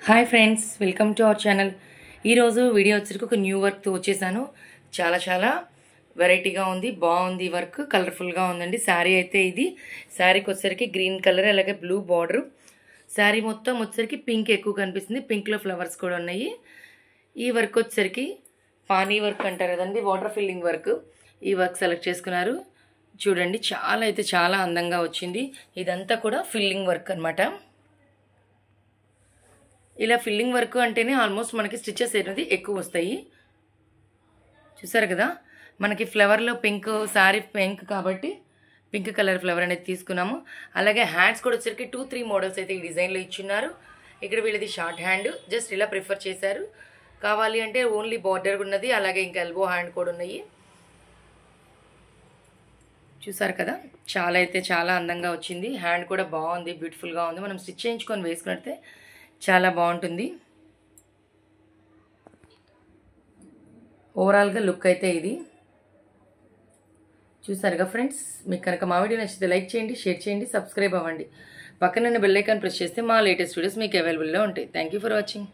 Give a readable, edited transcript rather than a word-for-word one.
Hi friends, welcome to our channel. ఈరోజు video వచ్చరికి ఒక న్యూ వర్క్తో వచ్చేసాను. చాలా వెరైటీగా ఉంది, బాగుంది. వర్క్ కలర్ఫుల్గా ఉందండి. శారీ అయితే ఇది శారీకి వచ్చేసరికి గ్రీన్ కలర్, అలాగే బ్లూ బార్డర్. శారీ మొత్తం వచ్చేసరికి పింక్ ఎక్కువ కనిపిస్తుంది, పింక్లో ఫ్లవర్స్ కూడా ఉన్నాయి. ఈ వర్క్ వచ్చేసరికి పానీ వర్క్ అంటారు కదండి, వాటర్ ఫిల్లింగ్ వర్క్. ఈ వర్క్ సెలెక్ట్ చేసుకున్నారు. చూడండి, చాలా అందంగా వచ్చింది. ఇదంతా కూడా ఫిల్లింగ్ వర్క్ అనమాట. ఇలా ఫిల్లింగ్ వర్క్ అంటేనే ఆల్మోస్ట్ మనకి స్టిచెస్ అనేది ఎక్కువ వస్తాయి. చూసారు కదా, మనకి ఫ్లవర్లో పింక్, శారీ పింక్ కాబట్టి పింక్ కలర్ ఫ్లవర్ అనేది తీసుకున్నాము. అలాగే హ్యాండ్స్ కూడా వచ్చరికి 2-3 మోడల్స్ అయితే ఈ డిజైన్లో ఇచ్చున్నారు. ఇక్కడ వీళ్ళది షార్ట్ హ్యాండ్, జస్ట్ ఇలా ప్రిఫర్ చేశారు. కావాలి అంటే ఓన్లీ బార్డర్ ఉన్నది, అలాగే ఇంకా ఎల్బో హ్యాండ్ కూడా ఉన్నాయి. చూసారు కదా, చాలా అందంగా వచ్చింది. హ్యాండ్ కూడా బాగుంది, బ్యూటిఫుల్గా ఉంది. మనం స్టిచ్ చేయించుకొని వేసుకున్నట్టే చాలా బాగుంటుంది. ఓవరాల్గా లుక్ అయితే ఇది. చూసారుగా ఫ్రెండ్స్, మీకు కనుక మా వీడియో నచ్చితే లైక్ చేయండి, షేర్ చేయండి, సబ్స్క్రైబ్ అవ్వండి. పక్కన బెల్ ఐకాన్ ప్రెస్ చేస్తే మా లేటెస్ట్ వీడియోస్ మీకు అవైలబుల్లో ఉంటాయి. Thank you for watching.